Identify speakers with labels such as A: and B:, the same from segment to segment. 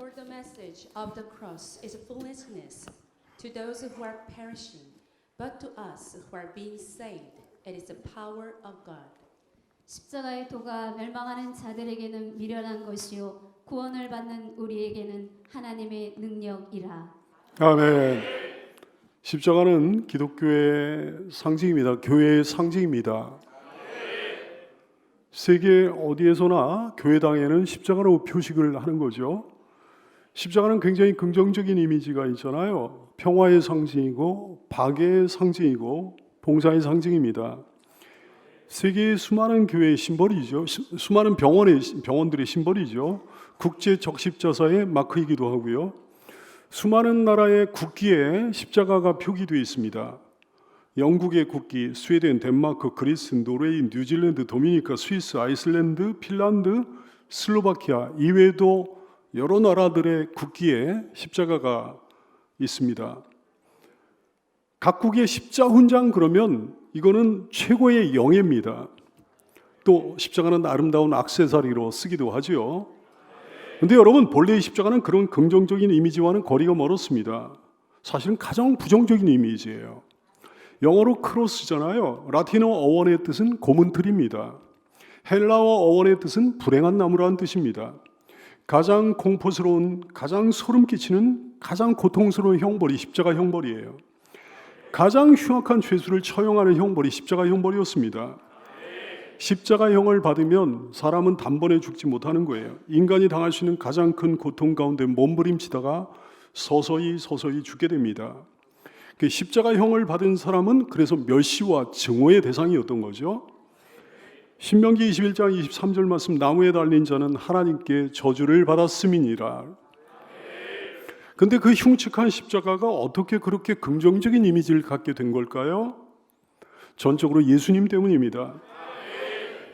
A: For the message of the cross is foolishness to those who are perishing, but to us who are being saved, it is the power of God.
B: 십자가의 도가 멸망하는 자들에게는 미련한 것이요 구원을 받는 우리에게는 하나님의 능력이라.
C: 아멘. 십자가는 기독교의 상징입니다. 교회의 상징입니다. 세계 어디에서나 교회당에는 십자가로 표식을 하는 거죠. 십자가는 굉장히 긍정적인 이미지가 있잖아요. 평화의 상징이고 박애의 상징이고 봉사의 상징입니다. 세계의 수많은 교회의 심벌이죠. 수많은 병원들의 심벌이죠. 국제 적십자사의 마크이기도 하고요. 수많은 나라의 국기에 십자가가 표기되어 있습니다. 영국의 국기, 스웨덴, 덴마크, 그리스, 노르웨이, 뉴질랜드, 도미니카, 스위스, 아이슬란드, 핀란드, 슬로바키아 이외에도 여러 나라들의 국기에 십자가가 있습니다. 각국의 십자훈장 그러면 이거는 최고의 영예입니다. 또 십자가는 아름다운 액세서리로 쓰기도 하죠. 그런데 여러분 본래 십자가는 그런 긍정적인 이미지와는 거리가 멀었습니다. 사실은 가장 부정적인 이미지예요. 영어로 크로스잖아요. 라틴어 어원의 뜻은 고문틀입니다. 헬라어 어원의 뜻은 불행한 나무라는 뜻입니다. 가장 공포스러운, 가장 소름 끼치는, 가장 고통스러운 형벌이 십자가 형벌이에요. 가장 흉악한 죄수를 처형하는 형벌이 십자가 형벌이었습니다. 십자가형을 받으면 사람은 단번에 죽지 못하는 거예요. 인간이 당할 수 있는 가장 큰 고통 가운데 몸부림치다가 서서히 죽게 됩니다. 십자가형을 받은 사람은 그래서 멸시와 증오의 대상이었던 거죠. 신명기 21장 23절 말씀, 나무에 달린 자는 하나님께 저주를 받았음이니라. 근데 그 흉측한 십자가가 어떻게 그렇게 긍정적인 이미지를 갖게 된 걸까요? 전적으로 예수님 때문입니다.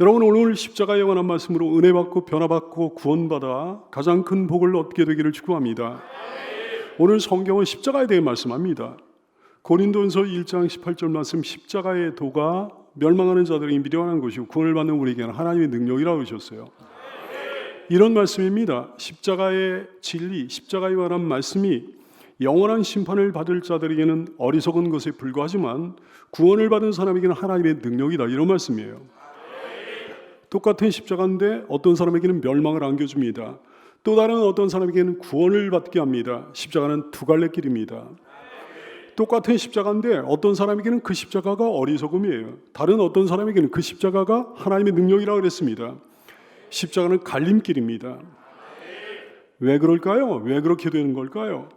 C: 여러분 오늘 십자가에 관한 말씀으로 은혜 받고 변화받고 구원받아 가장 큰 복을 얻게 되기를 축원합니다. 오늘 성경은 십자가에 대해 말씀합니다. 고린도전서 1장 18절 말씀, 십자가의 도가 멸망하는 자들에게 미련한 것이고 구원을 받는 우리에게는 하나님의 능력이라고 하셨어요. 이런 말씀입니다. 십자가의 진리, 십자가에 관한 말씀이 영원한 심판을 받을 자들에게는 어리석은 것에 불과하지만 구원을 받은 사람에게는 하나님의 능력이다. 이런 말씀이에요. 똑같은 십자가인데 어떤 사람에게는 멸망을 안겨줍니다. 또 다른 어떤 사람에게는 구원을 받게 합니다. 십자가는 두 갈래 길입니다. 똑같은 십자가인데 어떤 사람에게는 그 십자가가 어리석음이에요. 다른 어떤 사람에게는 그 십자가가 하나님의 능력이라고 그랬습니다. 십자가는 갈림길입니다. 왜 그럴까요? 왜 그렇게 되는 걸까요?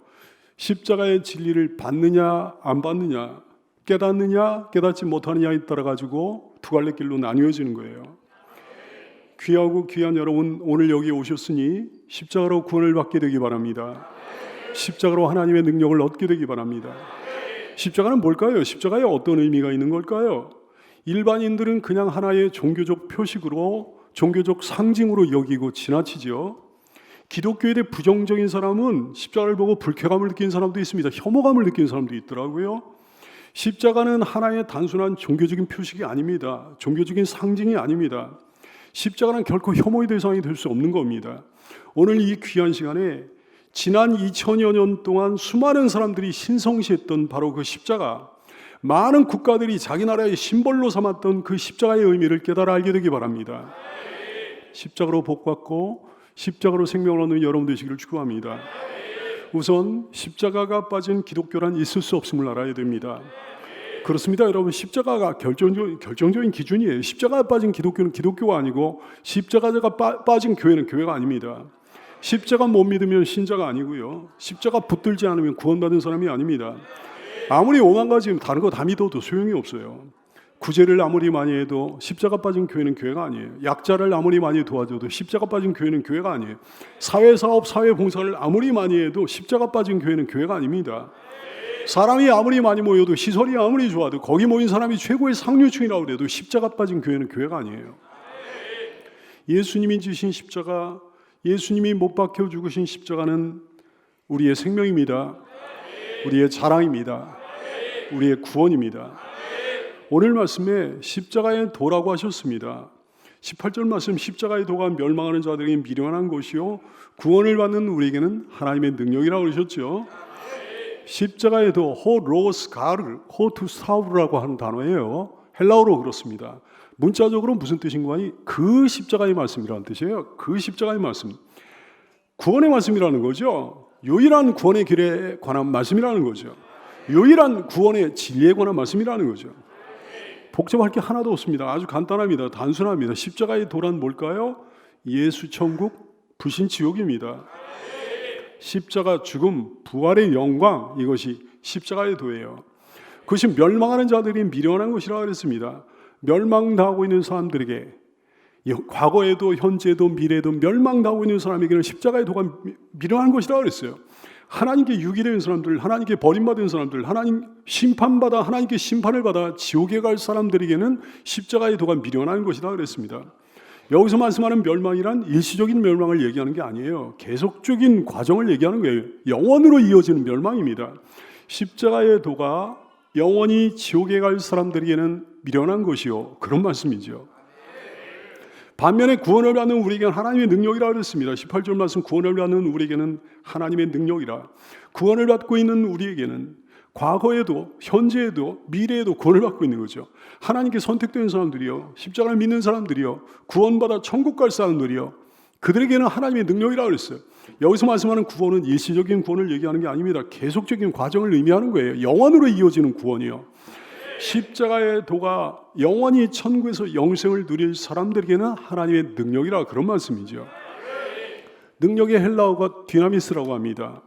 C: 십자가의 진리를 받느냐 안 받느냐, 깨닫느냐 깨닫지 못하느냐에 따라 가지고 두 갈래 길로 나뉘어지는 거예요. 귀하고 귀한 여러분, 오늘 여기 오셨으니 십자가로 구원을 받게 되기 바랍니다. 십자가로 하나님의 능력을 얻게 되기 바랍니다. 십자가는 뭘까요? 십자가에 어떤 의미가 있는 걸까요? 일반인들은 그냥 하나의 종교적 표식으로, 종교적 상징으로 여기고 지나치죠. 기독교에 대해 부정적인 사람은 십자가를 보고 불쾌감을 느끼는 사람도 있습니다. 혐오감을 느끼는 사람도 있더라고요. 십자가는 하나의 단순한 종교적인 표식이 아닙니다. 종교적인 상징이 아닙니다. 십자가는 결코 혐오의 대상이 될 수 없는 겁니다. 오늘 이 귀한 시간에 지난 2000여 년 동안 수많은 사람들이 신성시했던 바로 그 십자가, 많은 국가들이 자기 나라의 심벌로 삼았던 그 십자가의 의미를 깨달아 알게 되기 바랍니다. 십자가로 복받고 십자가로 생명을 얻는 여러분 되시기를 축원합니다. 우선 십자가가 빠진 기독교란 있을 수 없음을 알아야 됩니다. 그렇습니다. 여러분, 십자가가 결정적인 기준이에요. 십자가가 빠진 기독교는 기독교가 아니고 십자가가 빠진 교회는 교회가 아닙니다. 십자가 못 믿으면 신자가 아니고요. 십자가 붙들지 않으면 구원받은 사람이 아닙니다. 아무리 5만 가지 다른 거 다 믿어도 소용이 없어요. 구제를 아무리 많이 해도 십자가 빠진 교회는 교회가 아니에요. 약자를 아무리 많이 도와줘도 십자가 빠진 교회는 교회가 아니에요. 사회사업, 사회봉사를 아무리 많이 해도 십자가 빠진 교회는 교회가 아닙니다. 사람이 아무리 많이 모여도, 시설이 아무리 좋아도, 거기 모인 사람이 최고의 상류층이라고 해도 십자가 빠진 교회는 교회가 아니에요. 예수님이 지신 십자가, 예수님이 못 박혀 죽으신 십자가는 우리의 생명입니다. 우리의 자랑입니다. 우리의 구원입니다. 오늘 말씀에 십자가의 도라고 하셨습니다. 18절 말씀 십자가의 도가 멸망하는 자들에게 미련한 것이요 구원을 받는 우리에게는 하나님의 능력이라고 그러셨죠. 십자가의 도 호로스 가르 호투사우르라고 하는 단어예요. 헬라어로 그렇습니다. 문자적으로 무슨 뜻인가 하니 그 십자가의 말씀이라는 뜻이에요. 그 십자가의 말씀. 구원의 말씀이라는 거죠. 유일한 구원의 길에 관한 말씀이라는 거죠. 유일한 구원의 진리에 관한 말씀이라는 거죠. 복잡할 게 하나도 없습니다. 아주 간단합니다. 단순합니다. 십자가의 도란 뭘까요? 예수 천국, 부신 지옥입니다. 십자가 죽음, 부활의 영광, 이것이 십자가의 도예요. 그것이 멸망하는 자들이 미련한 것이라고 그랬습니다. 멸망당하고 있는 사람들에게, 과거에도 현재도 미래에도 멸망당하고 있는 사람에게는 십자가의 도가 미련한 것이라고 그랬어요. 하나님께 유기된 사람들, 하나님께 버림받은 사람들, 하나님 심판받아 하나님께 심판을 받아 지옥에 갈 사람들에게는 십자가의 도가 미련한 것이다 그랬습니다. 여기서 말씀하는 멸망이란 일시적인 멸망을 얘기하는 게 아니에요. 계속적인 과정을 얘기하는 거예요. 영원으로 이어지는 멸망입니다. 십자가의 도가 영원히 지옥에 갈 사람들에게는 미련한 것이요, 그런 말씀이죠. 반면에 구원을 받는 우리에게는 하나님의 능력이라고 그랬습니다. 18절 말씀, 구원을 받는 우리에게는 하나님의 능력이라. 구원을 받고 있는 우리에게는 과거에도 현재에도 미래에도 구원을 받고 있는 거죠. 하나님께 선택된 사람들이요, 십자가를 믿는 사람들이요, 구원받아 천국 갈 사람들이요, 그들에게는 하나님의 능력이라고 그랬어요. 여기서 말씀하는 구원은 일시적인 구원을 얘기하는 게 아닙니다. 계속적인 과정을 의미하는 거예요. 영원으로 이어지는 구원이요. 십자가의 도가 영원히 천국에서 영생을 누릴 사람들에게는 하나님의 능력이라, 그런 말씀이죠. 능력의 헬라어가 디나미스라고 합니다.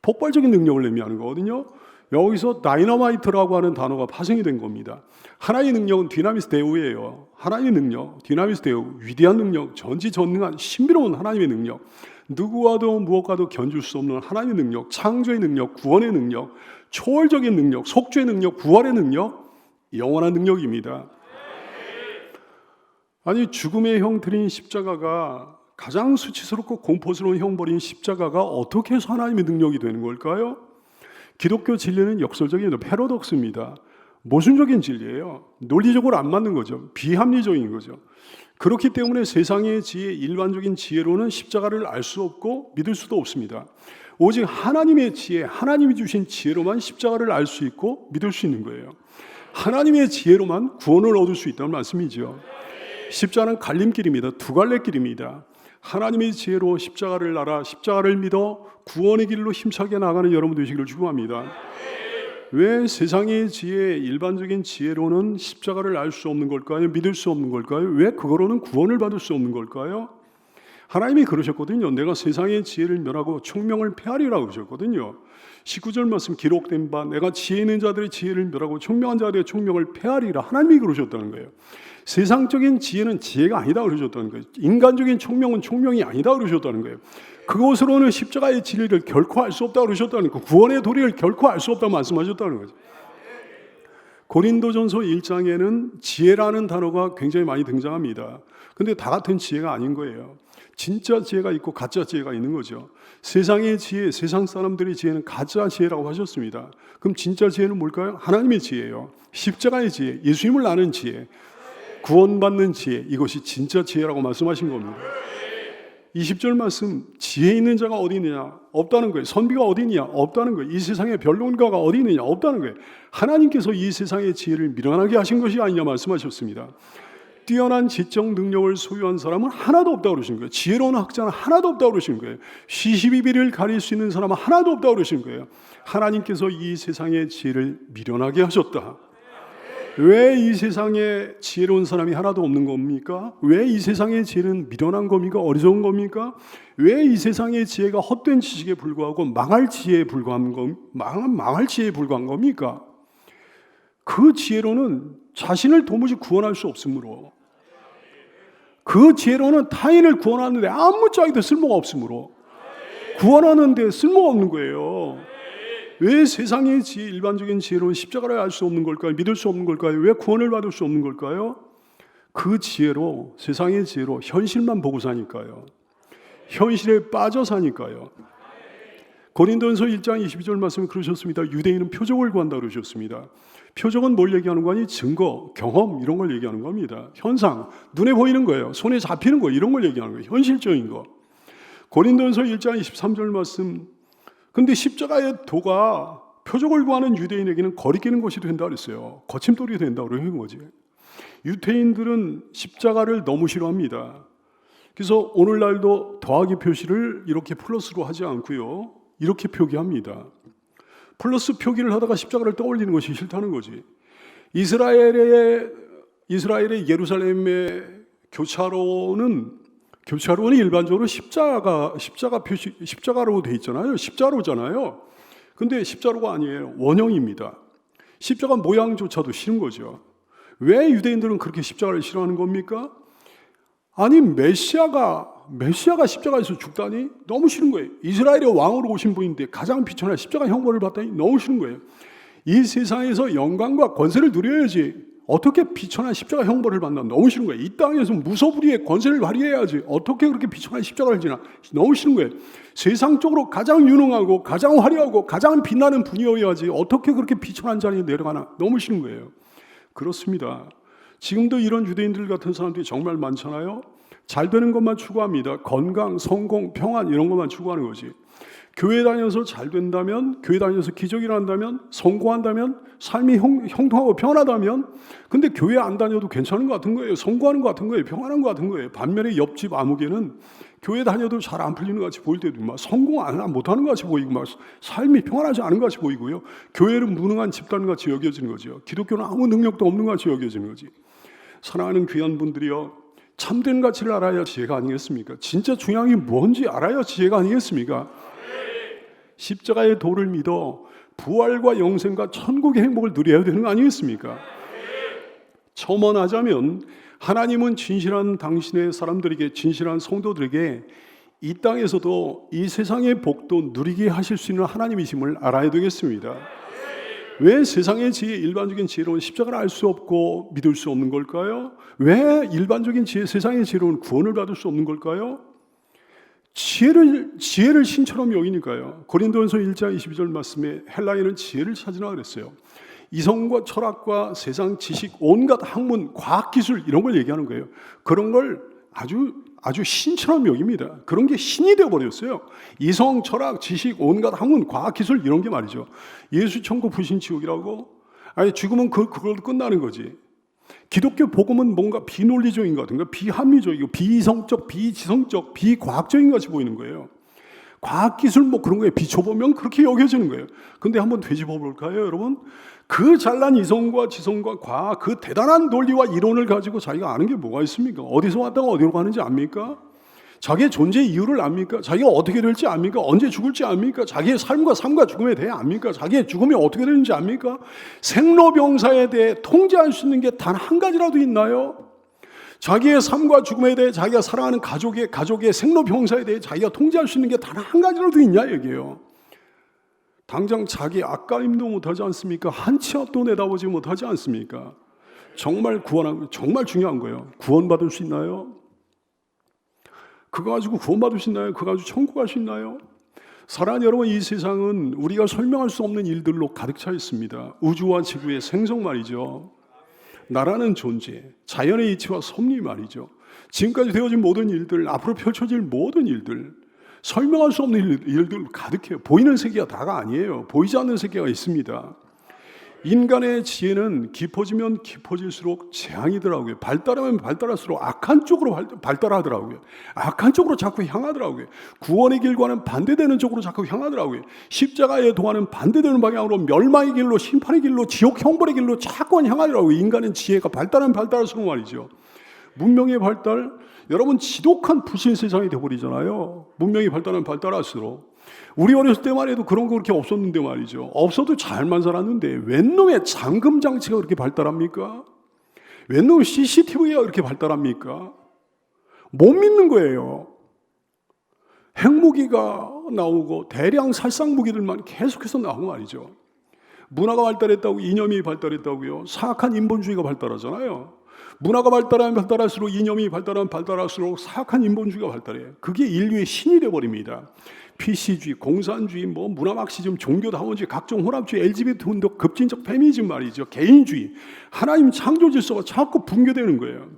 C: 폭발적인 능력을 의미하는 거거든요. 여기서 다이너마이트라고 하는 단어가 파생이 된 겁니다. 하나님의 능력은 디나미스 데우예요. 하나님의 능력, 디나미스 데우, 위대한 능력, 전지전능한 신비로운 하나님의 능력, 누구와도 무엇과도 견줄 수 없는 하나님의 능력, 창조의 능력, 구원의 능력, 초월적인 능력, 속죄의 능력, 부활의 능력, 영원한 능력입니다. 아니, 죽음의 형틀인 십자가가, 가장 수치스럽고 공포스러운 형벌인 십자가가 어떻게 해서 하나님의 능력이 되는 걸까요? 기독교 진리는 역설적인 패러독스입니다. 모순적인 진리예요. 논리적으로 안 맞는 거죠. 비합리적인 거죠. 그렇기 때문에 세상의 지혜, 일반적인 지혜로는 십자가를 알 수 없고 믿을 수도 없습니다. 오직 하나님의 지혜, 하나님이 주신 지혜로만 십자가를 알 수 있고 믿을 수 있는 거예요. 하나님의 지혜로만 구원을 얻을 수 있다는 말씀이죠. 십자가는 갈림길입니다. 두 갈래 길입니다. 하나님의 지혜로 십자가를 알아 십자가를 믿어 구원의 길로 힘차게 나가는 여러분 되시기를 축원합니다. 왜 세상의 지혜, 일반적인 지혜로는 십자가를 알 수 없는 걸까요? 믿을 수 없는 걸까요? 왜 그거로는 구원을 받을 수 없는 걸까요? 하나님이 그러셨거든요. 내가 세상의 지혜를 멸하고 총명을 폐하리라고 그러셨거든요. 19절 말씀 기록된 바 내가 지혜 있는 자들의 지혜를 멸하고 총명한 자들의 총명을 폐하리라. 하나님이 그러셨다는 거예요. 세상적인 지혜는 지혜가 아니다 그러셨다는 거예요. 인간적인 총명은 총명이 아니다 그러셨다는 거예요. 그것으로는 십자가의 진리를 결코 알 수 없다 그러셨다는 거예요. 구원의 도리를 결코 알 수 없다고 말씀하셨다는 거죠. 고린도전서 1장에는 지혜라는 단어가 굉장히 많이 등장합니다. 근데 다 같은 지혜가 아닌 거예요. 진짜 지혜가 있고 가짜 지혜가 있는 거죠. 세상의 지혜, 세상 사람들의 지혜는 가짜 지혜라고 하셨습니다. 그럼 진짜 지혜는 뭘까요? 하나님의 지혜예요. 십자가의 지혜, 예수님을 아는 지혜, 구원받는 지혜, 이것이 진짜 지혜라고 말씀하신 겁니다. 20절 말씀, 지혜 있는 자가 어디 있느냐? 없다는 거예요. 선비가 어디 있느냐? 없다는 거예요. 이 세상에 변론가가 어디 있느냐? 없다는 거예요. 하나님께서 이 세상의 지혜를 미련하게 하신 것이 아니냐 말씀하셨습니다. 뛰어난 지적 능력을 소유한 사람은 하나도 없다고 그러시는 거예요. 지혜로운 학자는 하나도 없다고 그러시는 거예요. 시시비비를 가릴 수 있는 사람은 하나도 없다고 그러시는 거예요. 하나님께서 이 세상의 지혜를 미련하게 하셨다. 왜 이 세상에 지혜로운 사람이 하나도 없는 겁니까? 왜 이 세상의 지혜는 미련한 겁니까? 어리석은 겁니까? 왜 이 세상의 지혜가 헛된 지식에 불과하고 망할 지혜에 불과한 겁니까? 그 지혜로는 자신을 도무지 구원할 수 없으므로, 그 지혜로는 타인을 구원하는데 아무짝에도 쓸모가 없으므로, 구원하는데 쓸모가 없는 거예요. 왜 세상의 지혜, 일반적인 지혜로는 십자가를 알 수 없는 걸까요? 믿을 수 없는 걸까요? 왜 구원을 받을 수 없는 걸까요? 그 지혜로, 세상의 지혜로 현실만 보고 사니까요. 현실에 빠져 사니까요. 고린도전서 1장 22절 말씀에 그러셨습니다. 유대인은 표적을 구한다 그러셨습니다. 표적은 뭘 얘기하는 거 아니? 증거, 경험 이런 걸 얘기하는 겁니다. 현상, 눈에 보이는 거예요. 손에 잡히는 거 이런 걸 얘기하는 거예요. 현실적인 거. 고린도전서 1장 23절 말씀. 근데 십자가의 도가 표적을 구하는 유대인에게는 거리끼는 것이 된다 그랬어요. 거침돌이 된다 그러는 거지. 유대인들은 십자가를 너무 싫어합니다. 그래서 오늘날도 더하기 표시를 이렇게 플러스로 하지 않고요. 이렇게 표기합니다. 플러스 표기를 하다가 십자가를 떠올리는 것이 싫다는 거지. 이스라엘의 예루살렘의 교차로는 일반적으로 십자가 표시, 십자가로 돼 있잖아요. 십자로잖아요. 근데 십자로가 아니에요. 원형입니다. 십자가 모양조차도 싫은 거죠. 왜 유대인들은 그렇게 십자가를 싫어하는 겁니까? 아니 메시아가 십자가에서 죽다니 너무 싫은 거예요. 이스라엘의 왕으로 오신 분인데 가장 비천한 십자가 형벌을 받다니 너무 싫은 거예요. 이 세상에서 영광과 권세를 누려야지 어떻게 비천한 십자가 형벌을 받나 너무 싫은 거예요. 이 땅에서 무소불위의 권세를 발휘해야지 어떻게 그렇게 비천한 십자가를 지나 너무 싫은 거예요. 세상적으로 가장 유능하고 가장 화려하고 가장 빛나는 분이어야지 어떻게 그렇게 비천한 자리에 내려가나 너무 싫은 거예요. 그렇습니다. 지금도 이런 유대인들 같은 사람들이 정말 많잖아요. 잘 되는 것만 추구합니다. 건강, 성공, 평안 이런 것만 추구하는 거지. 교회 다녀서 잘 된다면, 교회 다녀서 기적이 일어난다면, 성공한다면, 삶이 형통하고 편하다면, 근데 교회 안 다녀도 괜찮은 것 같은 거예요. 성공하는 것 같은 거예요. 평안한 것 같은 거예요. 반면에 옆집 아무개는 교회 다녀도 잘 안 풀리는 것 같이 보일 때도 막 성공 못하는 것 같이 보이고 막 삶이 평안하지 않은 것 같이 보이고요. 교회는 무능한 집단 같이 여겨지는 거죠. 기독교는 아무 능력도 없는 것 같이 여겨지는 거지. 사랑하는 귀한 분들이여, 참된 가치를 알아야 지혜가 아니겠습니까? 진짜 중요한 게 뭔지 알아야 지혜가 아니겠습니까? 십자가의 도를 믿어 부활과 영생과 천국의 행복을 누려야 되는 거 아니겠습니까? 첨언하자면 하나님은 진실한 당신의 사람들에게, 진실한 성도들에게 이 땅에서도 이 세상의 복도 누리게 하실 수 있는 하나님이심을 알아야 되겠습니다. 왜 세상의 지혜, 일반적인 지혜로는 십자가를 알 수 없고 믿을 수 없는 걸까요? 왜 일반적인 지혜, 세상의 지혜로는 구원을 받을 수 없는 걸까요? 지혜를 신처럼 여기니까요. 고린도전서 1장 22절 말씀에 헬라인은 지혜를 찾으라 그랬어요. 이성과 철학과 세상 지식, 온갖 학문, 과학기술 이런 걸 얘기하는 거예요. 그런 걸 아주 신처럼 여깁니다. 그런 게 신이 되어버렸어요. 이성, 철학, 지식, 온갖 학문, 과학기술 이런 게 말이죠. 예수 천국 불신 지옥이라고? 아니 죽으면 그걸로 끝나는 거지. 기독교 복음은 뭔가 비논리적인 것 같은 거, 비합리적이고 비이성적, 비지성적, 비과학적인 것 같이 보이는 거예요. 과학기술 뭐 그런 거에 비춰보면 그렇게 여겨지는 거예요. 근데 한번 되짚어 볼까요, 여러분? 그 잘난 이성과 지성과 과학, 그 대단한 논리와 이론을 가지고 자기가 아는 게 뭐가 있습니까? 어디서 왔다가 어디로 가는지 압니까? 자기의 존재 이유를 압니까? 자기가 어떻게 될지 압니까? 언제 죽을지 압니까? 자기의 삶과 죽음에 대해 압니까? 자기의 죽음이 어떻게 되는지 압니까? 생로병사에 대해 통제할 수 있는 게 단 한 가지라도 있나요? 자기의 삶과 죽음에 대해, 자기가 사랑하는 가족의 생로병사에 대해 자기가 통제할 수 있는 게 단 한 가지라도 있냐 얘기예요. 당장 자기 앞가림도 못하지 않습니까? 한 치 앞도 내다보지 못하지 않습니까? 정말 중요한 거예요. 구원받을 수 있나요? 그거 가지고 구원받을 수 있나요? 그거 가지고 천국 갈 수 있나요? 사랑하는 여러분, 이 세상은 우리가 설명할 수 없는 일들로 가득 차 있습니다. 우주와 지구의 생성 말이죠. 나라는 존재, 자연의 이치와 섭리 말이죠. 지금까지 되어진 모든 일들, 앞으로 펼쳐질 모든 일들, 설명할 수 없는 일들 가득해요. 보이는 세계가 다가 아니에요. 보이지 않는 세계가 있습니다. 인간의 지혜는 깊어지면 깊어질수록 재앙이더라고요. 발달하면 발달할수록 악한 쪽으로 발달하더라고요. 악한 쪽으로 자꾸 향하더라고요. 구원의 길과는 반대되는 쪽으로 자꾸 향하더라고요. 십자가의 도와는 반대되는 방향으로 멸망의 길로, 심판의 길로, 지옥 형벌의 길로 자꾸 향하더라고요. 인간의 지혜가 발달하면 발달할수록 말이죠. 문명의 발달, 여러분 지독한 불신 세상이 되어버리잖아요. 문명이 발달하면 발달할수록. 우리 어렸을 때만 해도 그런 거 그렇게 없었는데 말이죠. 없어도 잘만 살았는데 웬 놈의 잠금 장치가 그렇게 발달합니까? 웬 놈의 CCTV가 그렇게 발달합니까? 못 믿는 거예요. 핵무기가 나오고 대량 살상 무기들만 계속해서 나오고 말이죠. 문화가 발달했다고 이념이 발달했다고요. 사악한 인본주의가 발달하잖아요. 문화가 발달하면 발달할수록, 이념이 발달하면 발달할수록 사악한 인본주의가 발달해요. 그게 인류의 신이 되어버립니다. PC주의, 공산주의, 뭐 문화막시즘, 종교다원주의, 각종 혼합주의, LGBT 운동, 급진적 페미니즘 말이죠. 개인주의, 하나님 창조 질서가 자꾸 붕괴되는 거예요.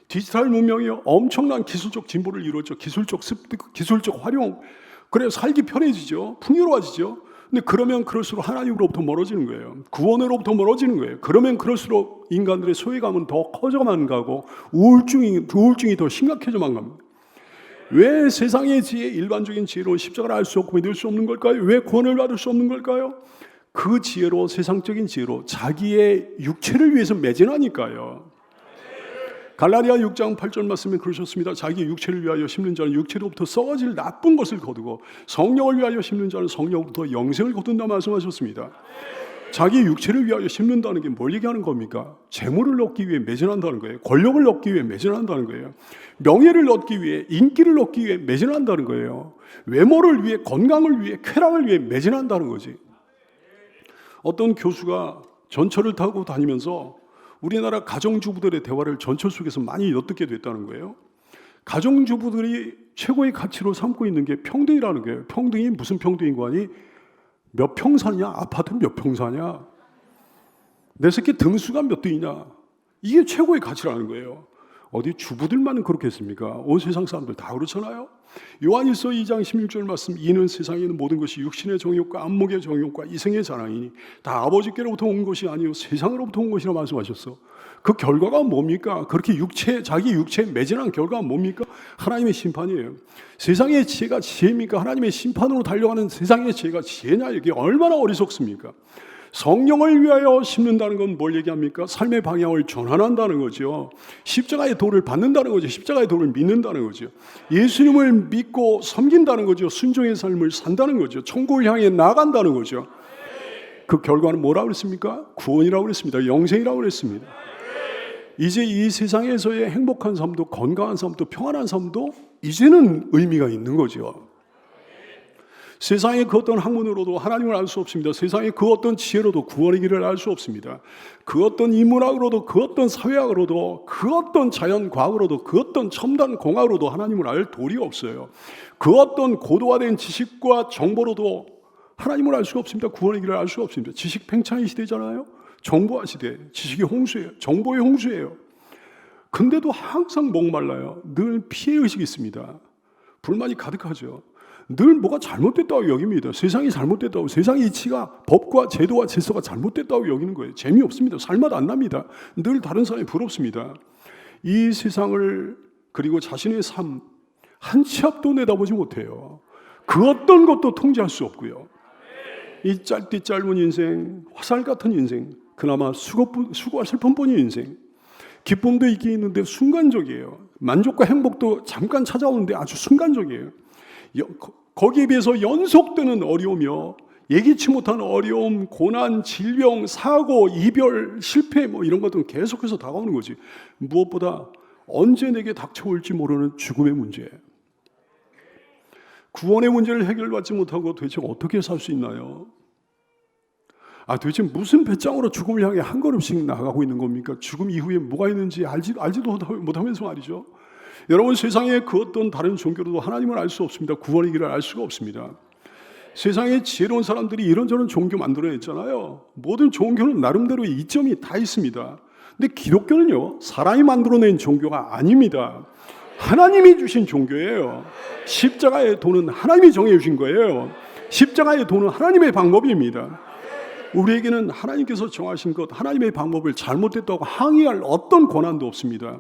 C: 디지털 문명이 엄청난 기술적 진보를 이루었죠. 기술적 습득, 기술적 활용. 그래 살기 편해지죠. 풍요로워지죠. 근데 그러면 그럴수록 하나님으로부터 멀어지는 거예요. 구원으로부터 멀어지는 거예요. 그러면 그럴수록 인간들의 소외감은 더 커져만 가고 우울증이 더 심각해져만 갑니다. 왜 세상의 지혜, 일반적인 지혜로 십자가를 알 수 없고 믿을 수 없는 걸까요? 왜 구원을 받을 수 없는 걸까요? 그 지혜로, 세상적인 지혜로 자기의 육체를 위해서 매진하니까요. 갈라디아 6장 8절 말씀에 그러셨습니다. 자기 육체를 위하여 심는 자는 육체로부터 썩어질 나쁜 것을 거두고 성령을 위하여 심는 자는 성령부터 영생을 거둔다 말씀하셨습니다. 자기 육체를 위하여 심는다는 게 뭘 얘기하는 겁니까? 재물을 얻기 위해 매진한다는 거예요. 권력을 얻기 위해 매진한다는 거예요. 명예를 얻기 위해, 인기를 얻기 위해 매진한다는 거예요. 외모를 위해, 건강을 위해, 쾌락을 위해 매진한다는 거지. 어떤 교수가 전철을 타고 다니면서 우리나라 가정주부들의 대화를 전철 속에서 많이 엿듣게 됐다는 거예요. 가정주부들이 최고의 가치로 삼고 있는 게 평등이라는 거예요. 평등이 무슨 평등인 거 아니? 몇 평 사냐? 아파트는 몇 평 사냐? 내 새끼 등수가 몇 등이냐? 이게 최고의 가치라는 거예요. 어디 주부들만 그렇게 했습니까? 온 세상 사람들 다 그렇잖아요. 요한일서 2장 16절 말씀, 이는 세상에 있는 모든 것이 육신의 정욕과 안목의 정욕과 이생의 자랑이니 다 아버지께로부터 온 것이 아니요 세상으로부터 온 것이라 말씀하셨어. 그 결과가 뭡니까? 그렇게 자기 육체에 매진한 결과가 뭡니까? 하나님의 심판이에요. 세상의 지혜가 지혜입니까? 하나님의 심판으로 달려가는 세상의 지혜가 지혜냐? 이게 얼마나 어리석습니까? 성령을 위하여 심는다는 건 뭘 얘기합니까? 삶의 방향을 전환한다는 거죠. 십자가의 도를 받는다는 거죠. 십자가의 도를 믿는다는 거죠. 예수님을 믿고 섬긴다는 거죠. 순종의 삶을 산다는 거죠. 천국을 향해 나간다는 거죠. 그 결과는 뭐라고 그랬습니까? 구원이라고 그랬습니다. 영생이라고 그랬습니다. 이제 이 세상에서의 행복한 삶도, 건강한 삶도, 평안한 삶도 이제는 의미가 있는 거죠. 세상의 그 어떤 학문으로도 하나님을 알 수 없습니다. 세상의 그 어떤 지혜로도 구원의 길을 알 수 없습니다. 그 어떤 인문학으로도, 그 어떤 사회학으로도, 그 어떤 자연과학으로도, 그 어떤 첨단 공학으로도 하나님을 알 도리가 없어요. 그 어떤 고도화된 지식과 정보로도 하나님을 알 수가 없습니다. 구원의 길을 알 수가 없습니다. 지식 팽창의 시대잖아요. 정보화 시대, 지식의 홍수예요. 정보의 홍수예요. 근데도 항상 목말라요. 늘 피해의식이 있습니다. 불만이 가득하죠. 늘 뭐가 잘못됐다고 여깁니다. 세상이 잘못됐다고, 세상의 이치가, 법과 제도와 질서가 잘못됐다고 여기는 거예요. 재미없습니다. 살맛 안 납니다. 늘 다른 사람이 부럽습니다. 이 세상을, 그리고 자신의 삶 한 치 앞도 내다보지 못해요. 그 어떤 것도 통제할 수 없고요. 이 짧은 인생, 화살 같은 인생, 그나마 수고와 슬픔뿐인 인생, 기쁨도 있긴 있는데 순간적이에요. 만족과 행복도 잠깐 찾아오는데 아주 순간적이에요. 거기에 비해서 연속되는 어려움이요, 예기치 못한 어려움, 고난, 질병, 사고, 이별, 실패 뭐 이런 것들은 계속해서 다가오는 거지. 무엇보다 언제 내게 닥쳐올지 모르는 죽음의 문제, 구원의 문제를 해결받지 못하고 도대체 어떻게 살 수 있나요? 도대체 무슨 배짱으로 죽음을 향해 한 걸음씩 나가고 있는 겁니까? 죽음 이후에 뭐가 있는지 알지도 못하면서 말이죠. 여러분, 세상의 그 어떤 다른 종교로도 하나님을 알 수 없습니다. 구원의 길을 알 수가 없습니다. 세상에 지혜로운 사람들이 이런저런 종교 만들어냈잖아요. 모든 종교는 나름대로의 이점이 다 있습니다. 근데 기독교는요, 사람이 만들어낸 종교가 아닙니다. 하나님이 주신 종교예요. 십자가의 도는 하나님이 정해주신 거예요. 십자가의 도는 하나님의 방법입니다. 우리에게는 하나님께서 정하신 것, 하나님의 방법을 잘못됐다고 항의할 어떤 권한도 없습니다.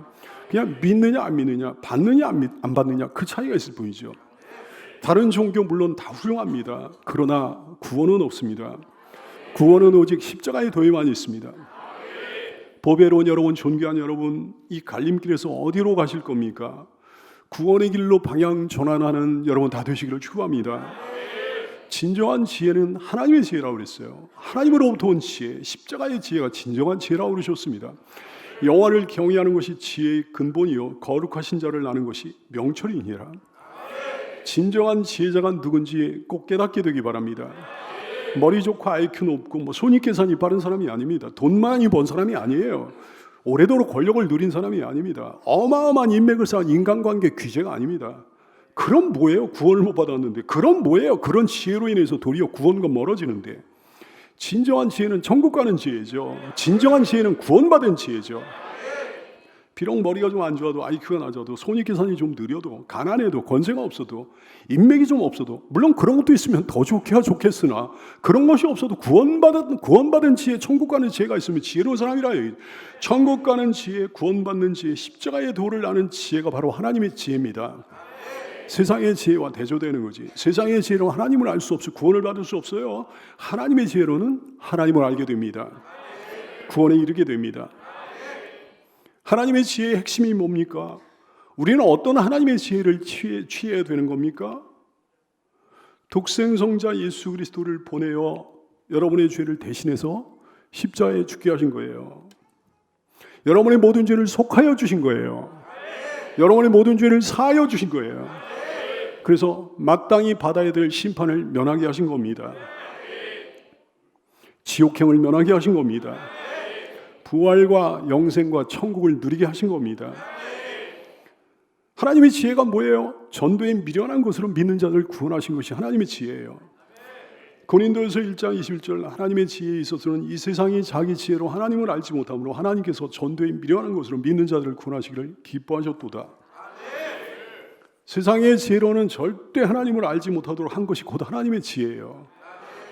C: 그냥 믿느냐 안 믿느냐, 받느냐 안 받느냐, 그 차이가 있을 뿐이죠. 다른 종교 물론 다 훌륭합니다. 그러나 구원은 없습니다. 구원은 오직 십자가의 도에만 있습니다. 보배로운 여러분, 존귀한 여러분, 이 갈림길에서 어디로 가실 겁니까? 구원의 길로 방향 전환하는 여러분 다 되시기를 축원합니다. 진정한 지혜는 하나님의 지혜라고 그랬어요. 하나님으로부터 온 지혜, 십자가의 지혜가 진정한 지혜라고 그러셨습니다. 여호와를 경외하는 것이 지혜의 근본이요, 거룩하신 자를 아는 것이 명철이니라. 진정한 지혜자가 누군지 꼭 깨닫게 되기 바랍니다. 머리 좋고 IQ 높고 손익 계산이 빠른 사람이 아닙니다. 돈 많이 번 사람이 아니에요. 오래도록 권력을 누린 사람이 아닙니다. 어마어마한 인맥을 쌓은 인간관계 귀재가 아닙니다. 그럼 뭐예요? 구원을 못 받았는데. 그럼 뭐예요? 그런 지혜로 인해서 도리어 구원과 멀어지는데. 진정한 지혜는 천국 가는 지혜죠. 진정한 지혜는 구원받은 지혜죠. 비록 머리가 좀 안 좋아도, IQ가 낮아도, 손익계산이 좀 느려도, 가난해도, 권세가 없어도, 인맥이 좀 없어도, 물론 그런 것도 있으면 더 좋겠으나 그런 것이 없어도 구원받은 지혜, 천국 가는 지혜가 있으면 지혜로운 사람이라. 천국 가는 지혜, 구원받는 지혜, 십자가의 도를 아는 지혜가 바로 하나님의 지혜입니다. 세상의 지혜와 대조되는 거지. 세상의 지혜로 하나님을 알 수 없어요. 구원을 받을 수 없어요. 하나님의 지혜로는 하나님을 알게 됩니다. 구원에 이르게 됩니다. 하나님의 지혜의 핵심이 뭡니까? 우리는 어떤 하나님의 지혜를 취해야 되는 겁니까? 독생성자 예수 그리스도를 보내어 여러분의 죄를 대신해서 십자가에 죽게 하신 거예요. 여러분의 모든 죄를 속하여 주신 거예요. 여러분의 모든 죄를 사하여 주신 거예요. 그래서 마땅히 받아야 될 심판을 면하게 하신 겁니다. 지옥행을 면하게 하신 겁니다. 부활과 영생과 천국을 누리게 하신 겁니다. 하나님의 지혜가 뭐예요? 전도에 미련한 것으로 믿는 자들을 구원하신 것이 하나님의 지혜예요. 고린도후서 1장 21절 하나님의 지혜에 있어서는 이 세상이 자기 지혜로 하나님을 알지 못하므로 하나님께서 전도에 미련한 것으로 믿는 자들을 구원하시기를 기뻐하셨도다. 세상의 지혜로는 절대 하나님을 알지 못하도록 한 것이 곧 하나님의 지혜예요.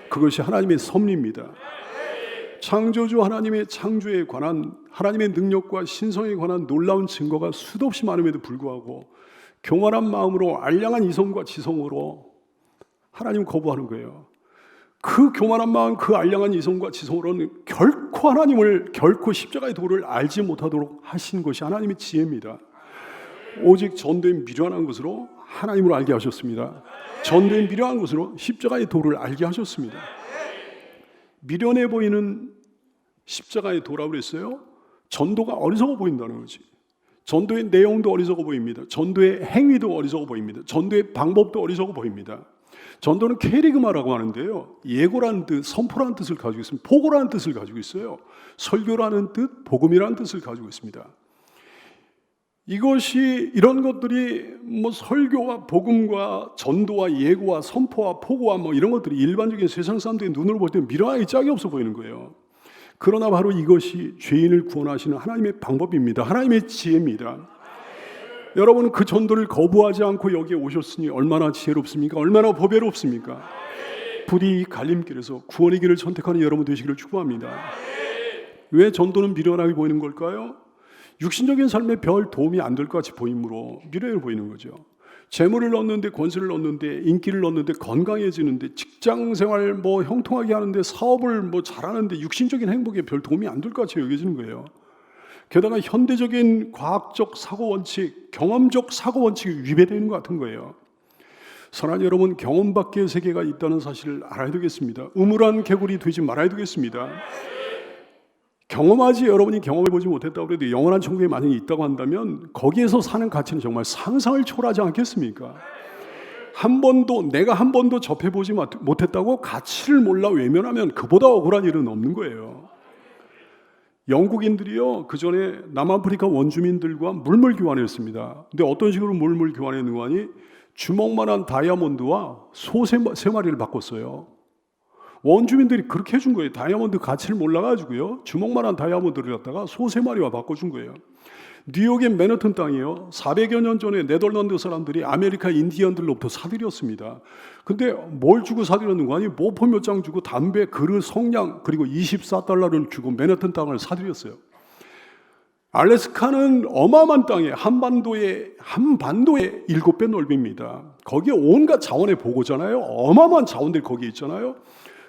C: 그것이 하나님의 섭리입니다. 창조주 하나님의 창조에 관한 하나님의 능력과 신성에 관한 놀라운 증거가 수도 없이 많음에도 불구하고 교만한 마음으로 알량한 이성과 지성으로 하나님 거부하는 거예요. 그 교만한 마음, 그 알량한 이성과 지성으로는 결코 십자가의 도를 알지 못하도록 하신 것이 하나님의 지혜입니다. 오직 전도에 미련한 것으로 하나님을 알게 하셨습니다. 전도에 미련한 것으로 십자가의 도를 알게 하셨습니다. 미련해 보이는 십자가의 도라고 그랬어요. 전도가 어리석어 보인다는 거지. 전도의 내용도 어리석어 보입니다. 전도의 행위도 어리석어 보입니다. 전도의 방법도 어리석어 보입니다. 전도는 캐리그마라고 하는데요. 예고라는 뜻, 선포라는 뜻을 가지고 있습니다. 포고라는 뜻을 가지고 있어요. 설교라는 뜻, 복음이라는 뜻을 가지고 있습니다. 이런 것들이 설교와 복음과 전도와 예고와 선포와 포고와 이런 것들이 일반적인 세상 사람들의 눈으로 볼 때 미련하기 짝이 없어 보이는 거예요. 그러나 바로 이것이 죄인을 구원하시는 하나님의 방법입니다. 하나님의 지혜입니다. 여러분은 그 전도를 거부하지 않고 여기에 오셨으니 얼마나 지혜롭습니까? 얼마나 보배롭습니까? 부디 이 갈림길에서 구원의 길을 선택하는 여러분 되시기를 축복합니다. 왜 전도는 미련하게 보이는 걸까요? 육신적인 삶에 별 도움이 안 될 것 같이 보이므로 미련해 보이는 거죠. 재물을 얻는데, 권세를 얻는데, 인기를 얻는데, 건강해지는데, 직장생활 형통하게 하는데, 사업을 잘하는데 육신적인 행복에 별 도움이 안 될 것 같이 여겨지는 거예요. 게다가 현대적인 과학적 사고원칙, 경험적 사고원칙이 위배되는 것 같은 거예요. 선한 여러분, 경험 밖의 세계가 있다는 사실을 알아야 되겠습니다. 우물한 개구리 되지 말아야 되겠습니다. 여러분이 경험해보지 못했다고 해도 영원한 천국에 만약에 있다고 한다면 거기에서 사는 가치는 정말 상상을 초월하지 않겠습니까? 내가 한 번도 접해보지 못했다고 가치를 몰라 외면하면 그보다 억울한 일은 없는 거예요. 영국인들이요, 그 전에 남아프리카 원주민들과 물물 교환을 했습니다. 근데 어떤 식으로 물물 교환했는가 하니 주먹만한 다이아몬드와 소 3마리를 바꿨어요. 원주민들이 그렇게 해준 거예요. 다이아몬드 가치를 몰라가지고요, 주먹만한 다이아몬드를 갖다가 소 3마리와 바꿔준 거예요. 뉴욕의 맨해튼 땅이요, 400여 년 전에 네덜란드 사람들이 아메리카 인디언들로부터 사들였습니다. 근데 뭘 주고 사들였는가 하니 모포 몇 장 주고 담배, 그릇, 성냥, 그리고 24달러를 주고 맨해튼 땅을 사들였어요. 알래스카는 어마어마한 땅에 한반도의 7배 넓이입니다. 거기에 온갖 자원의 보고잖아요. 어마어마한 자원들이 거기에 있잖아요.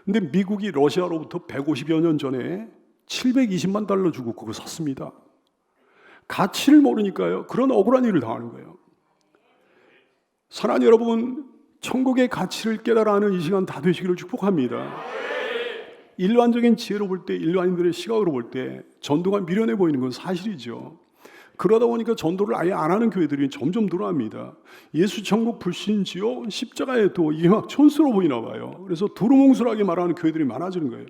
C: 근데 미국이 러시아로부터 150여 년 전에 720만 달러 주고 그거 샀습니다. 가치를 모르니까요, 그런 억울한 일을 당하는 거예요. 사랑하는 여러분, 천국의 가치를 깨달아 하는 이 시간 다 되시기를 축복합니다. 일반적인 지혜로 볼 때, 일반인들의 시각으로 볼 때 전도가 미련해 보이는 건 사실이죠. 그러다 보니까 전도를 아예 안 하는 교회들이 점점 늘어납니다. 예수 천국 불신지요 십자가의 도 이게 막 촌스러워 보이나 봐요. 그래서 두루뭉술하게 말하는 교회들이 많아지는 거예요.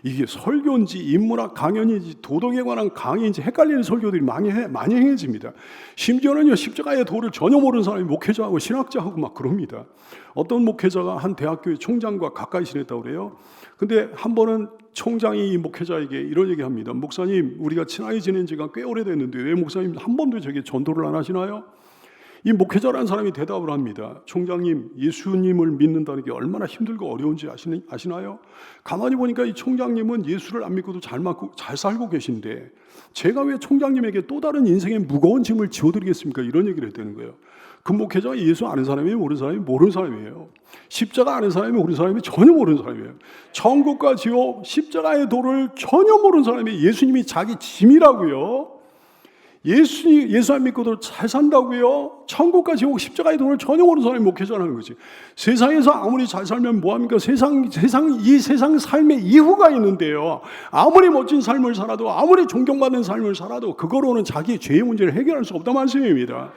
C: 이게 설교인지 인문학 강연인지 도덕에 관한 강의인지 헷갈리는 설교들이 많이 행해집니다. 심지어는요 십자가의 도를 전혀 모르는 사람이 목회자하고 신학자하고 막 그럽니다. 어떤 목회자가 한 대학교의 총장과 가까이 지냈다고 그래요. 근데 한 번은 총장이 이 목회자에게 이런 얘기합니다. 목사님, 우리가 친하게 지낸 지가 꽤 오래됐는데 왜 목사님 한 번도 저게 전도를 안 하시나요? 이 목회자라는 사람이 대답을 합니다. 총장님, 예수님을 믿는다는 게 얼마나 힘들고 어려운지 아시나요? 가만히 보니까 이 총장님은 예수를 안 믿고도 잘 살고 계신데 제가 왜 총장님에게 또 다른 인생의 무거운 짐을 지워드리겠습니까? 이런 얘기를 했다는 거예요. 그 목회자가 예수 아는 사람이에요? 모르는 사람이? 모르는 사람이에요. 십자가 아는 사람이 모르는 사람이? 전혀 모르는 사람이에요. 천국과 지옥, 십자가의 도를 전혀 모르는 사람이 예수님이 자기 짐이라고요. 예수 안 믿고도 잘 산다고요. 천국과 지옥, 십자가의 도를 전혀 모르는 사람이 목회자라는 거지. 세상에서 아무리 잘 살면 뭐합니까? 이 세상 삶의 이후가 있는데요. 아무리 멋진 삶을 살아도 아무리 존경받는 삶을 살아도 그거로는 자기의 죄의 문제를 해결할 수 없단 말씀입니다.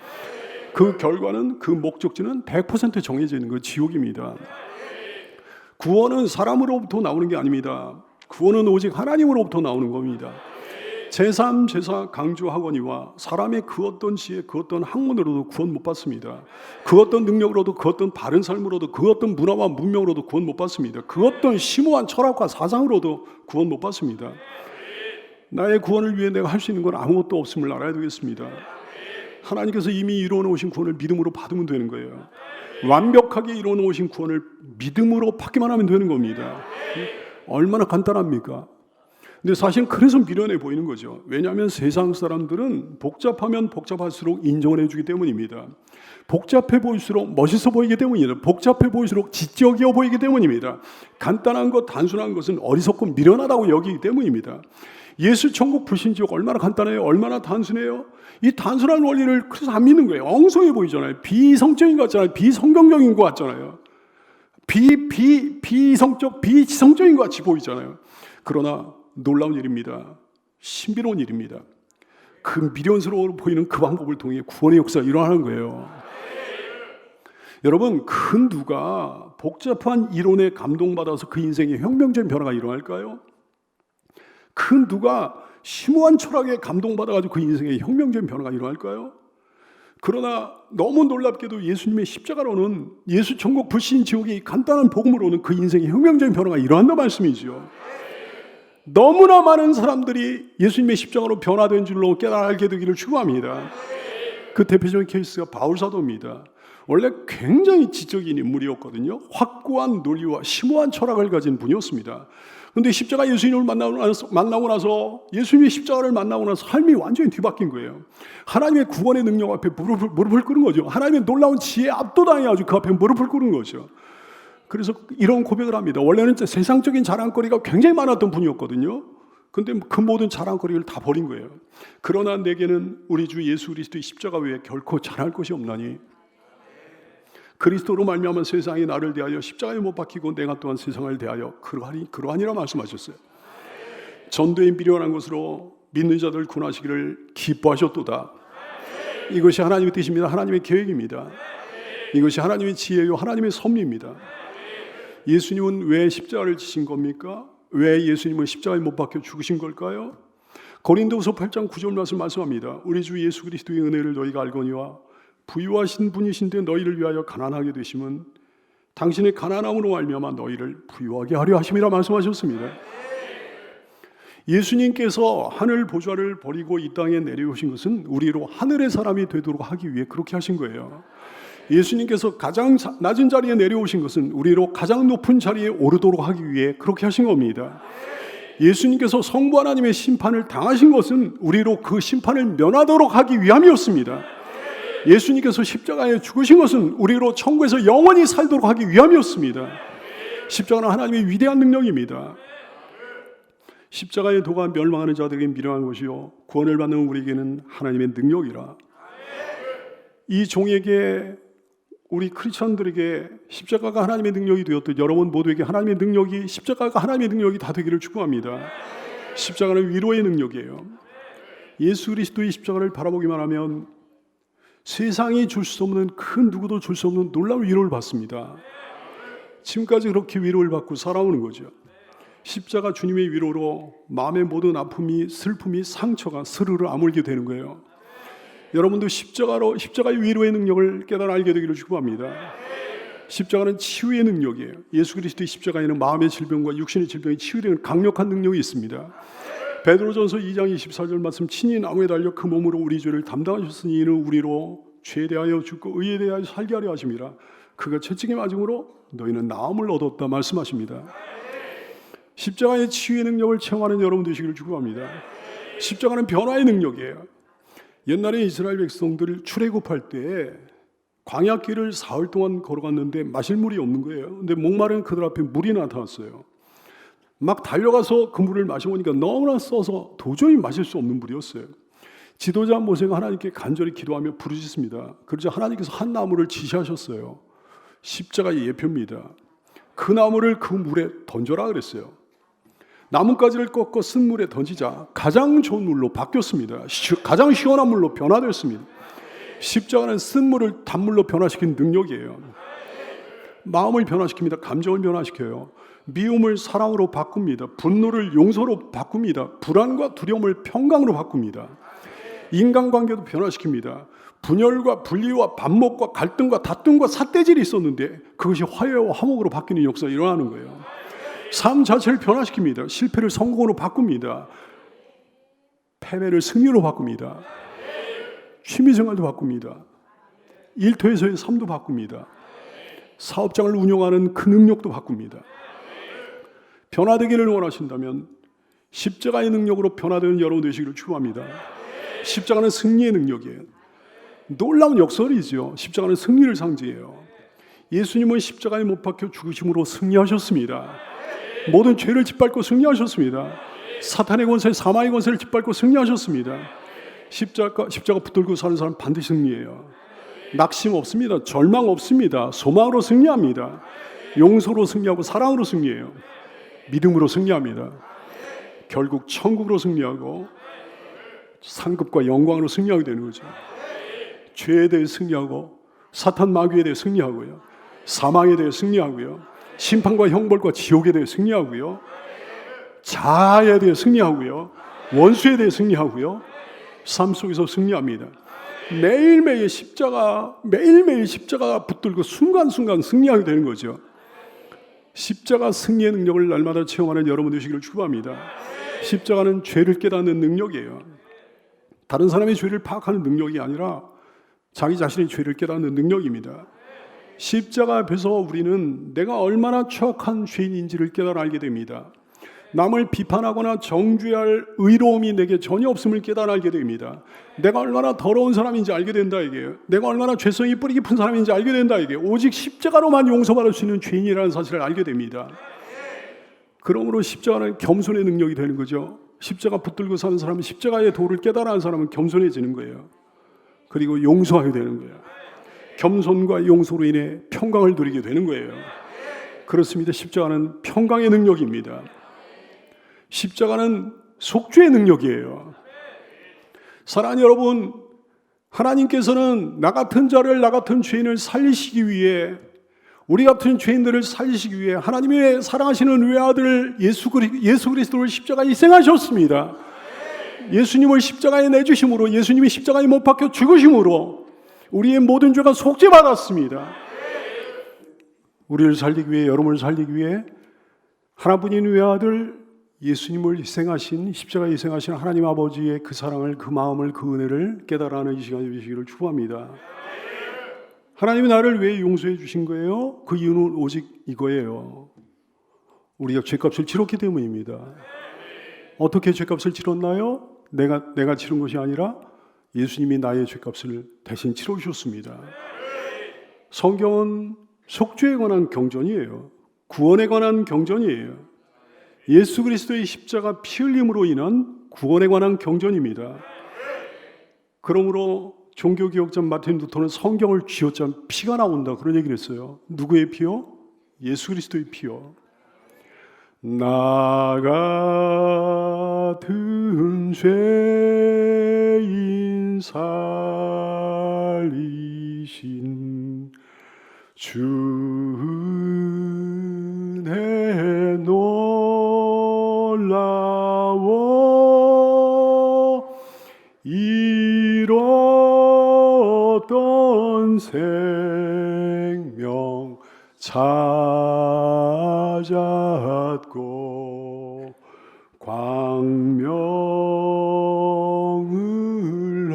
C: 그 결과는 그 목적지는 100% 정해져 있는 거 지옥입니다. 구원은 사람으로부터 나오는 게 아닙니다. 구원은 오직 하나님으로부터 나오는 겁니다. 제3, 제4 강조하거니와 사람의 그 어떤 지혜, 그 어떤 학문으로도 구원 못 받습니다. 그 어떤 능력으로도, 그 어떤 바른 삶으로도, 그 어떤 문화와 문명으로도 구원 못 받습니다. 그 어떤 심오한 철학과 사상으로도 구원 못 받습니다. 나의 구원을 위해 내가 할 수 있는 건 아무것도 없음을 알아야 되겠습니다. 하나님께서 이미 이루어놓으신 구원을 믿음으로 받으면 되는 거예요. 완벽하게 이루어놓으신 구원을 믿음으로 받기만 하면 되는 겁니다. 얼마나 간단합니까? 근데 사실 그래서 미련해 보이는 거죠. 왜냐하면 세상 사람들은 복잡하면 복잡할수록 인정을 해주기 때문입니다. 복잡해 보일수록 멋있어 보이기 때문입니다. 복잡해 보일수록 지적이어 보이기 때문입니다. 간단한 것, 단순한 것은 어리석고 미련하다고 여기기 때문입니다. 예수 천국 불신지옥 얼마나 간단해요? 얼마나 단순해요? 이 단순한 원리를 그래서 안 믿는 거예요. 엉성해 보이잖아요. 비성적인 것 같잖아요. 비성경적인 것 같잖아요. 비성적, 비지성적인 것 같이 보이잖아요. 그러나 놀라운 일입니다. 신비로운 일입니다. 그 미련스러워 보이는 그 방법을 통해 구원의 역사가 일어나는 거예요. 여러분, 그 누가 복잡한 이론에 감동받아서 그 인생에 혁명적인 변화가 일어날까요? 그 누가 심오한 철학에 감동받아가지고 그 인생에 혁명적인 변화가 일어날까요? 그러나 너무 놀랍게도 예수님의 십자가로는 예수 천국 불신 지옥의 간단한 복음으로는 그 인생에 혁명적인 변화가 일어난다 말씀이죠. 너무나 많은 사람들이 예수님의 십자가로 변화된 줄로 깨달게 되기를 축원합니다. 그 대표적인 케이스가 바울 사도입니다. 원래 굉장히 지적인 인물이었거든요. 확고한 논리와 심오한 철학을 가진 분이었습니다. 그런데 십자가 예수님을 만나고 나서 예수님의 십자가를 만나고 나서 삶이 완전히 뒤바뀐 거예요. 하나님의 구원의 능력 앞에 무릎을 꿇은 거죠. 하나님의 놀라운 지혜에 압도당해가지고 그 앞에 무릎을 꿇은 거죠. 그래서 이런 고백을 합니다. 원래는 세상적인 자랑거리가 굉장히 많았던 분이었거든요. 근데 그 모든 자랑거리를 다 버린 거예요. 그러나 내게는 우리 주 예수 그리스도의 십자가 외에 결코 자랑할 것이 없나니 그리스도로 말미암아 세상이 나를 대하여 십자가에 못 박히고 내가 또한 세상을 대하여 그러하니라 말씀하셨어요. 전도에 미련한 것으로 믿는 자들 구원하시기를 기뻐하셨도다. 이것이 하나님의 뜻입니다. 하나님의 계획입니다. 이것이 하나님의 지혜요 하나님의 섭리입니다. 예수님은 왜 십자가를 지신 겁니까? 왜 예수님은 십자가에 못 박혀 죽으신 걸까요? 고린도후서 8장 9절 말씀합니다. 우리 주 예수 그리스도의 은혜를 너희가 알거니와 부유하신 분이신데 너희를 위하여 가난하게 되심은 당신의 가난함으로 말미암아 너희를 부유하게 하려 하심이라 말씀하셨습니다. 예수님께서 하늘 보좌를 버리고 이 땅에 내려오신 것은 우리로 하늘의 사람이 되도록 하기 위해 그렇게 하신 거예요. 예수님께서 가장 낮은 자리에 내려오신 것은 우리로 가장 높은 자리에 오르도록 하기 위해 그렇게 하신 겁니다. 예수님께서 성부 하나님의 심판을 당하신 것은 우리로 그 심판을 면하도록 하기 위함이었습니다. 예수님께서 십자가에 죽으신 것은 우리로 천국에서 영원히 살도록 하기 위함이었습니다. 십자가는 하나님의 위대한 능력입니다. 십자가의 도가 멸망하는 자들에게 미련한 것이요 구원을 받는 우리에게는 하나님의 능력이라. 이 종에게 우리 크리스천들에게 십자가가 하나님의 능력이 되었듯 여러분 모두에게 하나님의 능력이 십자가가 하나님의 능력이 다 되기를 축복합니다. 십자가는 위로의 능력이에요. 예수 그리스도의 십자가를 바라보기만 하면 세상이 줄 수 없는, 큰 누구도 줄 수 없는 놀라운 위로를 받습니다. 지금까지 그렇게 위로를 받고 살아오는 거죠. 십자가 주님의 위로로 마음의 모든 아픔이, 슬픔이, 상처가 스르르 아물게 되는 거예요. 여러분도 십자가의 위로의 능력을 깨달아 알게 되기를 축복합니다. 십자가는 치유의 능력이에요. 예수 그리스도의 십자가에는 마음의 질병과 육신의 질병이 치유되는 강력한 능력이 있습니다. 베드로전서 2장 24절 말씀, 친히 나무에 달려 그 몸으로 우리 죄를 담당하셨으니 이는 우리로 죄에 대하여 죽고 의에 대하여 살게 하려 하심이라. 그가 채찍에 맞음으로 너희는 나음을 얻었다 말씀하십니다. 십자가의 치유의 능력을 체험하는 여러분 되시기를 축복합니다. 십자가는 변화의 능력이에요. 옛날에 이스라엘 백성들 출애굽할 때 광야길을 사흘 동안 걸어갔는데 마실 물이 없는 거예요. 근데 목마른 그들 앞에 물이 나타났어요. 막 달려가서 그 물을 마셔보니까 너무나 써서 도저히 마실 수 없는 물이었어요. 지도자 모세가 하나님께 간절히 기도하며 부르짖습니다. 그러자 하나님께서 한 나무를 지시하셨어요. 십자가의 예표입니다. 그 나무를 그 물에 던져라 그랬어요. 나뭇가지를 꺾어 쓴 물에 던지자 가장 좋은 물로 바뀌었습니다. 가장 시원한 물로 변화됐습니다. 십자가는 쓴 물을 단물로 변화시키는 능력이에요. 마음을 변화시킵니다. 감정을 변화시켜요. 미움을 사랑으로 바꿉니다. 분노를 용서로 바꿉니다. 불안과 두려움을 평강으로 바꿉니다. 인간관계도 변화시킵니다. 분열과 분리와 반목과 갈등과 다툼과 삿대질이 있었는데 그것이 화해와 화목으로 바뀌는 역사가 일어나는 거예요. 삶 자체를 변화시킵니다. 실패를 성공으로 바꿉니다. 패배를 승리로 바꿉니다. 취미생활도 바꿉니다. 일터에서의 삶도 바꿉니다. 사업장을 운영하는 그 능력도 바꿉니다. 변화되기를 원하신다면 십자가의 능력으로 변화되는 여러분 되시기를 축복합니다. 십자가는 승리의 능력이에요. 놀라운 역설이죠. 십자가는 승리를 상징해요. 예수님은 십자가에 못 박혀 죽으심으로 승리하셨습니다. 모든 죄를 짓밟고 승리하셨습니다. 사탄의 권세, 사망의 권세를 짓밟고 승리하셨습니다. 십자가 붙들고 사는 사람 반드시 승리해요. 낙심 없습니다. 절망 없습니다. 소망으로 승리합니다. 용서로 승리하고 사랑으로 승리해요. 믿음으로 승리합니다. 결국 천국으로 승리하고 상급과 영광으로 승리하게 되는 거죠. 죄에 대해 승리하고 사탄 마귀에 대해 승리하고요. 사망에 대해 승리하고요. 심판과 형벌과 지옥에 대해 승리하고요. 자아에 대해 승리하고요. 원수에 대해 승리하고요. 삶 속에서 승리합니다. 매일매일 십자가 붙들고 순간순간 승리하게 되는 거죠. 십자가 승리의 능력을 날마다 체험하는 여러분 되시기를 축복합니다. 십자가는 죄를 깨닫는 능력이에요. 다른 사람의 죄를 파악하는 능력이 아니라 자기 자신의 죄를 깨닫는 능력입니다. 십자가 앞에서 우리는 내가 얼마나 추악한 죄인인지를 깨달아 알게 됩니다. 남을 비판하거나 정죄할 의로움이 내게 전혀 없음을 깨달아 알게 됩니다. 내가 얼마나 더러운 사람인지 알게 된다 이게요. 내가 얼마나 죄성이 뿌리 깊은 사람인지 알게 된다 이게. 오직 십자가로만 용서받을 수 있는 죄인이라는 사실을 알게 됩니다. 그러므로 십자가는 겸손의 능력이 되는 거죠. 십자가 붙들고 사는 사람은, 십자가의 도를 깨달아 하는 사람은 겸손해지는 거예요. 그리고 용서하게 되는 거예요. 겸손과 용서로 인해 평강을 누리게 되는 거예요. 그렇습니다. 십자가는 평강의 능력입니다. 십자가는 속죄의 능력이에요. 사랑하는 여러분, 하나님께서는 나 같은 자를, 나 같은 죄인을 살리시기 위해, 우리 같은 죄인들을 살리시기 위해 하나님의 사랑하시는 외아들 예수 그리스도를 십자가에 희생하셨습니다. 예수님을 십자가에 내주심으로, 예수님이 십자가에 못 박혀 죽으심으로 우리의 모든 죄가 속죄받았습니다. 우리를 살리기 위해, 여러분을 살리기 위해 하나뿐인 외아들 예수님을 희생하신, 십자가에 희생하신 하나님 아버지의 그 사랑을, 그 마음을, 그 은혜를 깨달아하는 이 시간이 되시기를 축복합니다. 하나님이 나를 왜 용서해 주신 거예요? 그 이유는 오직 이거예요. 우리가 죄값을 치렀기 때문입니다. 어떻게 죄값을 치렀나요? 내가 치른 것이 아니라 예수님이 나의 죄값을 대신 치러주셨습니다. 성경은 속죄에 관한 경전이에요. 구원에 관한 경전이에요. 예수 그리스도의 십자가 피 흘림으로 인한 구원에 관한 경전입니다. 그러므로 종교개혁자 마틴 루터는 성경을 쥐어짜면 피가 나온다, 그런 얘기를 했어요. 누구의 피요? 예수 그리스도의 피요. 나 같은 죄 살리신 주 은혜 놀라워 잃었던 생명 찾았고 광명을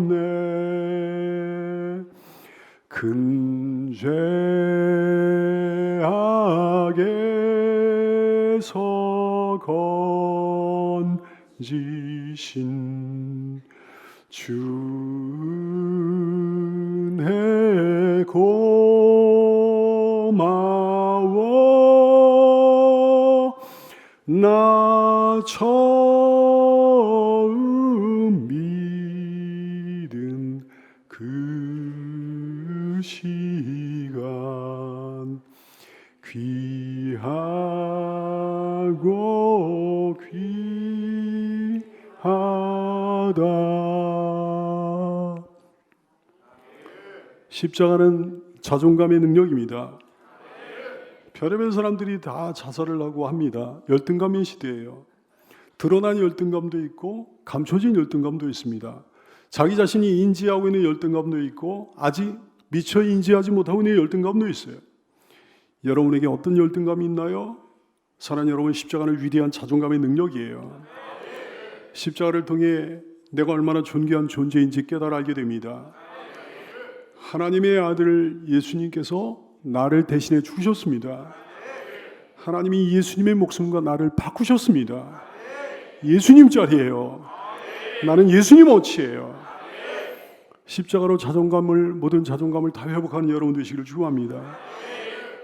C: 얻었네. 근죄악에서 건지신 주 은혜 고마워. 나 처음 믿은 그 시간 귀하고 귀하다. 십자가는 자존감의 능력입니다. 별의별 사람들이 다 자살을 하고 합니다. 열등감의 시대예요. 드러난 열등감도 있고 감춰진 열등감도 있습니다. 자기 자신이 인지하고 있는 열등감도 있고 아직 미처 인지하지 못하고 있는 열등감도 있어요. 여러분에게 어떤 열등감이 있나요? 사랑하는 여러분, 십자가는 위대한 자존감의 능력이에요. 십자가를 통해 내가 얼마나 존귀한 존재인지 깨달아 알게 됩니다. 하나님의 아들 예수님께서 나를 대신해 죽으셨습니다. 하나님이 예수님의 목숨과 나를 바꾸셨습니다. 예수님 자리예요. 나는 예수님 어치예요. 십자가로 자존감을, 모든 자존감을 다 회복하는 여러분 되시기를 축원합니다.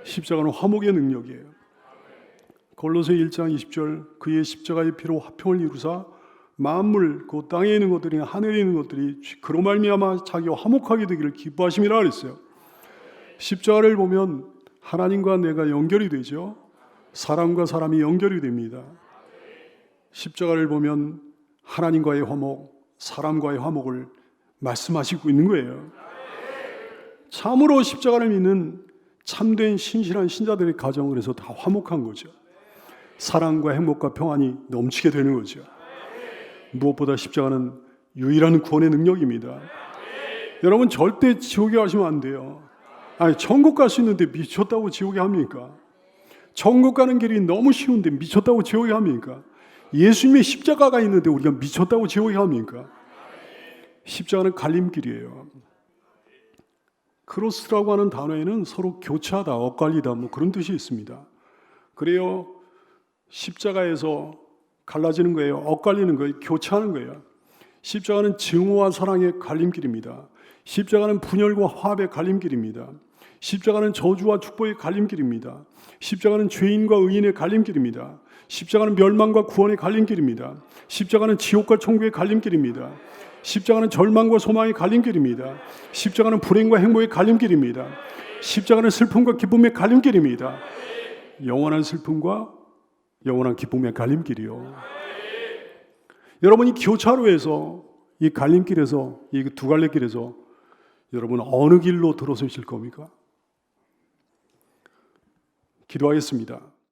C: 십자가는 화목의 능력이에요. 골로새 1장 20절 그의 십자가의 피로 화평을 이루사 만물 그 땅에 있는 것들이 하늘에 있는 것들이 그로 말미암아 자기와 화목하게 되기를 기뻐하심이라 그랬어요. 십자가를 보면 하나님과 내가 연결이 되죠. 사람과 사람이 연결이 됩니다. 십자가를 보면 하나님과의 화목, 사람과의 화목을 말씀하시고 있는 거예요. 참으로 십자가를 믿는 참된 신실한 신자들의 가정을 해서 다 화목한 거죠. 사랑과 행복과 평안이 넘치게 되는 거죠. 무엇보다 십자가는 유일한 구원의 능력입니다. 여러분 절대 지옥에 가시면 안 돼요. 아니 천국 갈 수 있는데 미쳤다고 지옥에 합니까? 천국 가는 길이 너무 쉬운데 미쳤다고 지옥에 합니까? 예수님의 십자가가 있는데 우리가 미쳤다고 지옥에 합니까? 십자가는 갈림길이에요. 크로스라고 하는 단어에는 서로 교차하다, 엇갈리다 뭐 그런 뜻이 있습니다. 그래요. 십자가에서 갈라지는 거예요. 엇갈리는 거예요. 교차하는 거예요. 십자가는 증오와 사랑의 갈림길입니다. 십자가는 분열과 화합의 갈림길입니다. 십자가는 저주와 축복의 갈림길입니다. 십자가는 죄인과 의인의 갈림길입니다. 십자가는 멸망과 구원의 갈림길입니다. 십자가는 지옥과 천국의 갈림길입니다. 십자가는 절망과 소망의 갈림길입니다. 십자가는 불행과 행복의 갈림길입니다. 십자가는 슬픔과 기쁨의 갈림길입니다. 영원한 슬픔과 영원한 기쁨의 갈림길이요. 여러분이 교차로에서 이 갈림길에서 이 두 갈래 길에서 여러분 어느 길로 들어서실 겁니까? 기도하겠습니다.